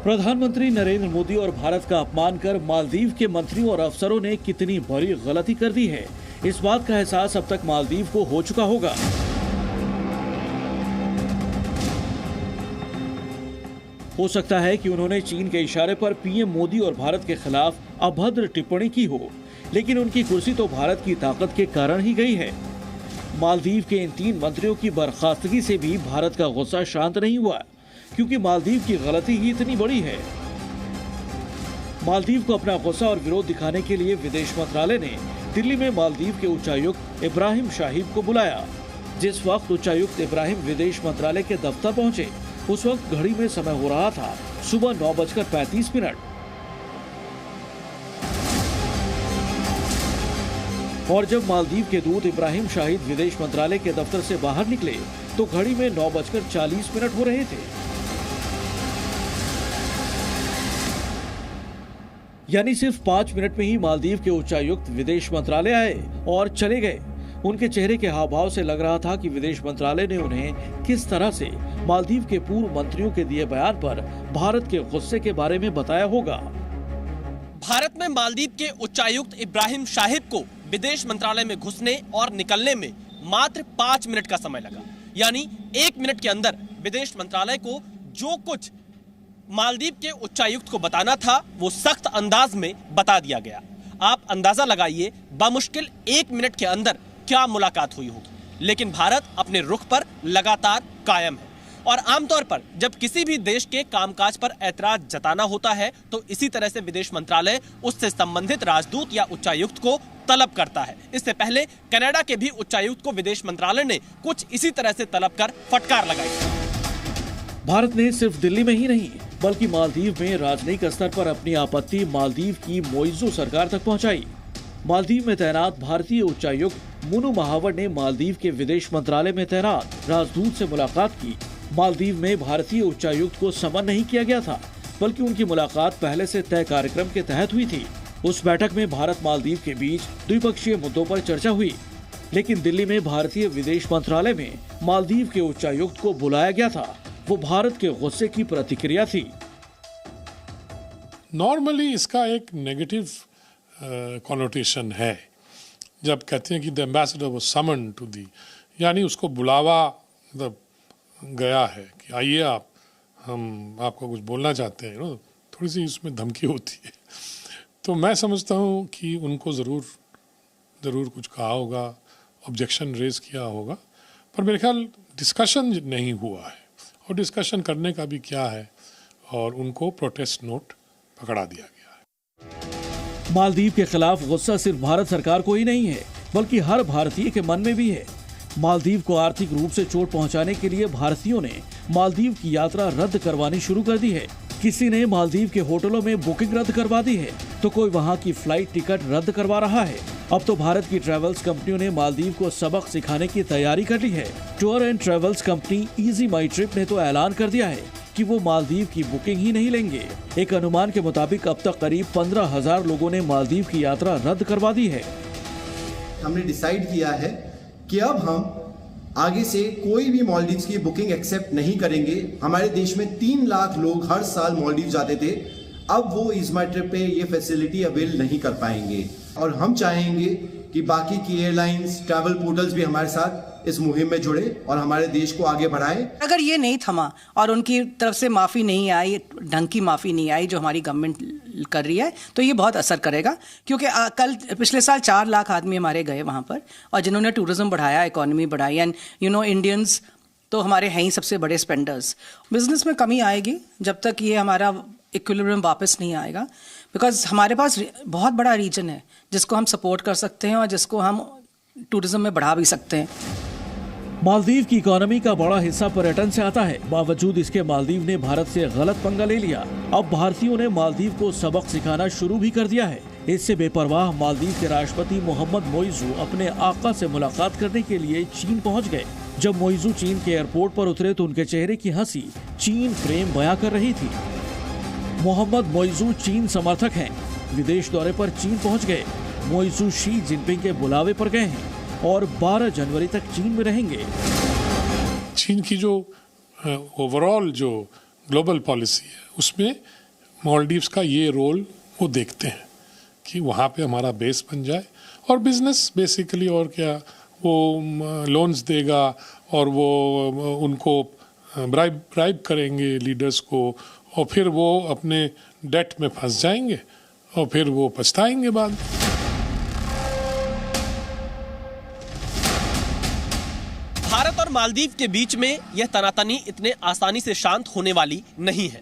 प्रधानमंत्री नरेंद्र मोदी और भारत का अपमान कर मालदीव के मंत्रियों और अफसरों ने कितनी बड़ी गलती कर दी है, इस बात का एहसास अब तक मालदीव को हो चुका होगा। हो सकता है कि उन्होंने चीन के इशारे पर पीएम मोदी और भारत के खिलाफ अभद्र टिप्पणी की हो, लेकिन उनकी कुर्सी तो भारत की ताकत के कारण ही गई है। मालदीव के इन 3 मंत्रियों की बर्खास्तगी से भी भारत का गुस्सा शांत नहीं हुआ, क्योंकि मालदीव की गलती ही इतनी बड़ी है। मालदीव को अपना गुस्सा और विरोध दिखाने के लिए विदेश मंत्रालय ने दिल्ली में मालदीव के उच्चायुक्त इब्राहिम शाहिब को बुलाया। जिस वक्त उच्चायुक्त इब्राहिम विदेश मंत्रालय के दफ्तर पहुंचे, उस वक्त घड़ी में समय हो रहा था सुबह 9:35। और जब मालदीव के दूत इब्राहिम शाहिद विदेश मंत्रालय के दफ्तर से बाहर निकले तो घड़ी में 9:40 हो रहे थे। यानी सिर्फ 5 मिनट में ही मालदीव के उच्चायुक्त विदेश मंत्रालय आए और चले गए। उनके चेहरे के हाव भाव से लग रहा था कि विदेश मंत्रालय ने उन्हें किस तरह से मालदीव के पूर्व मंत्रियों के दिए बयान पर भारत के गुस्से के बारे में बताया होगा। भारत में मालदीव के उच्चायुक्त इब्राहिम शाहिब को विदेश मंत्रालय में घुसने और निकलने में मात्र 5 मिनट का समय लगा। यानी 1 मिनट के अंदर विदेश मंत्रालय को जो कुछ मालदीव के उच्चायुक्त को बताना था वो सख्त अंदाज में बता दिया गया। आप अंदाजा लगाइए बामुश्किल 1 मिनट के अंदर क्या मुलाकात हुई होगी। लेकिन भारत अपने रुख पर लगातार कायम है और आमतौर पर जब किसी भी देश के कामकाज पर ऐतराज जताना होता है तो इसी तरह से विदेश मंत्रालय उससे संबंधित राजदूत या उच्चायुक्त को तलब करता है। इससे पहले कनाडा के भी उच्चायुक्त को विदेश मंत्रालय ने कुछ इसी तरह से तलब कर फटकार लगाई। भारत ने सिर्फ दिल्ली में ही नहीं बल्कि मालदीव में राजनयिक स्तर पर अपनी आपत्ति मालदीव की मोइज़ो सरकार तक पहुंचाई। मालदीव में तैनात भारतीय उच्चायुक्त मुनु महावर ने मालदीव के विदेश मंत्रालय में तैनात राजदूत से मुलाकात की। मालदीव में भारतीय उच्चायुक्त को समन नहीं किया गया था, बल्कि उनकी मुलाकात पहले से तय कार्यक्रम के तहत हुई थी। उस बैठक में भारत मालदीव के बीच द्विपक्षीय मुद्दों पर चर्चा हुई, लेकिन दिल्ली में भारतीय विदेश मंत्रालय में मालदीव के उच्चायुक्त को बुलाया गया था। वो भारत के गुस्से की प्रतिक्रिया थी। नॉर्मली इसका एक नेगेटिव कॉनोटेशन है जब कहते हैं कि the ambassador was summoned to the, यानी उसको बुलावा मतलब गया है कि आइए आप, हम आपको कुछ बोलना चाहते हैं। थोड़ी सी उसमें धमकी होती है। तो मैं समझता हूँ कि उनको ज़रूर कुछ कहा होगा, ऑब्जेक्शन रेज किया होगा, पर मेरे ख्याल डिस्कशन नहीं हुआ है। और डिस्कशन करने का भी क्या है, और उनको प्रोटेस्ट नोट पकड़ा दिया गया है। मालदीव के खिलाफ गुस्सा सिर्फ भारत सरकार को ही नहीं है, बल्कि हर भारतीय के मन में भी है। मालदीव को आर्थिक रूप से चोट पहुंचाने के लिए भारतीयों ने मालदीव की यात्रा रद्द करवानी शुरू कर दी है। किसी ने मालदीव के होटलों में बुकिंग रद्द करवा दी है, तो कोई वहां की फ्लाइट टिकट रद्द करवा रहा है। अब तो भारत की ट्रेवल्स कंपनियों ने मालदीव को सबक सिखाने की तैयारी कर ली है। Tour and travels company easy my trip ने तो ऐलान कर दिया है कि वो मालदीव की बुकिंग ही नहीं लेंगे। एक अनुमान के मुताबिक अब तक करीब 15,000 लोगों ने मालदीव की यात्रा रद्द करवा दी है। हमने डिसाइड किया है कि अब हम आगे से कोई भी मालदीव्स की बुकिंग एक्सेप्ट नहीं करेंगे। हमारे देश में 3 लाख लोग हर साल मालदीव जाते थे, अब वो इज़ माई ट्रिप पे ये फैसिलिटी अवेल नहीं कर पाएंगे। और हम चाहेंगे कि बाकी की एयरलाइंस, ट्रैवल पोर्टल्स भी हमारे साथ इस मुहिम में जुड़े और हमारे देश को आगे बढ़ाएं। अगर ये नहीं थमा और उनकी तरफ से माफ़ी नहीं आई, ढंग की माफ़ी नहीं आई जो हमारी गवर्नमेंट कर रही है, तो ये बहुत असर करेगा। क्योंकि पिछले साल 4 लाख आदमी हमारे गए वहाँ पर, और जिन्होंने टूरिज्म बढ़ाया, इकोनॉमी बढ़ाई। एंड इंडियंस तो हमारे हैं ही सबसे बड़े स्पेंडर्स। बिजनेस में कमी आएगी जब तक ये हमारा इक्विलिब्रियम वापस नहीं आएगा, बिकॉज हमारे पास बहुत बड़ा रीजन है जिसको हम सपोर्ट कर सकते हैं और जिसको हम टूरिज्म में बढ़ा भी सकते हैं। मालदीव की इकोनॉमी का बड़ा हिस्सा पर्यटन से आता है। बावजूद इसके मालदीव ने भारत से गलत पंगा ले लिया। अब भारतीयों ने मालदीव को सबक सिखाना शुरू भी कर दिया है। इससे बेपरवाह मालदीव के राष्ट्रपति मोहम्मद मोइज़ू अपने आका से मुलाकात करने के लिए चीन पहुंच गए। जब मोइज़ू चीन के एयरपोर्ट पर उतरे तो उनके चेहरे की हंसी चीन प्रेम बयां कर रही थी। मोहम्मद मोइज़ू चीन समर्थक हैं। विदेश दौरे पर चीन पहुंच गए। मोइज़ू शी जिनपिंग के बुलावे पर गए हैं और 12 जनवरी तक चीन में रहेंगे। चीन की जो ओवरऑल जो ग्लोबल पॉलिसी है, उसमें मालदीव्स का ये रोल वो देखते हैं कि वहाँ पे हमारा बेस बन जाए और बिजनेस बेसिकली, और क्या, वो लोन्स देगा और वो उनको ब्राइब करेंगे लीडर्स को, और फिर वो अपने डेट में फंस जाएंगे और फिर वो पछताएंगे बाद में। भारत और मालदीव के बीच में यह तनातनी इतने आसानी से शांत होने वाली नहीं है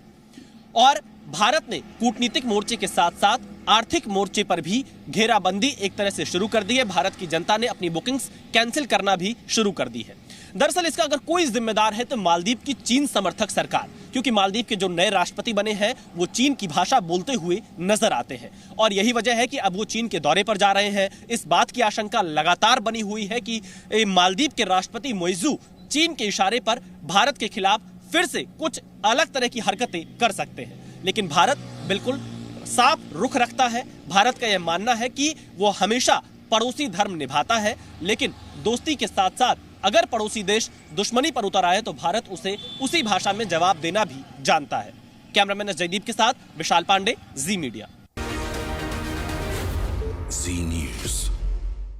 और भारत ने कूटनीतिक मोर्चे के साथ साथ आर्थिक मोर्चे पर भी घेराबंदी एक तरह से शुरू कर दी है। भारत की जनता ने अपनी बुकिंग्स कैंसिल करना भी शुरू कर दी है। दरअसल इसका अगर कोई जिम्मेदार है तो मालदीव की चीन समर्थक सरकार, क्योंकि मालदीव के जो नए राष्ट्रपति बने हैं वो चीन की भाषा बोलते हुए नजर आते हैं और यही वजह है कि अब वो चीन के दौरे पर जा रहे हैं। इस बात की आशंका लगातार बनी हुई है कि मालदीव के राष्ट्रपति मोइजू चीन के इशारे पर भारत के खिलाफ फिर से कुछ अलग तरह की हरकतें कर सकते हैं, लेकिन भारत बिल्कुल साफ रुख रखता है। भारत का यह मानना है कि वो हमेशा पड़ोसी धर्म निभाता है, लेकिन दोस्ती के साथ साथ अगर पड़ोसी देश दुश्मनी पर उतर आए तो भारत उसे उसी भाषा में जवाब देना भी जानता है। कैमरामैन जयदीप के साथ विशाल पांडे, जी मीडिया।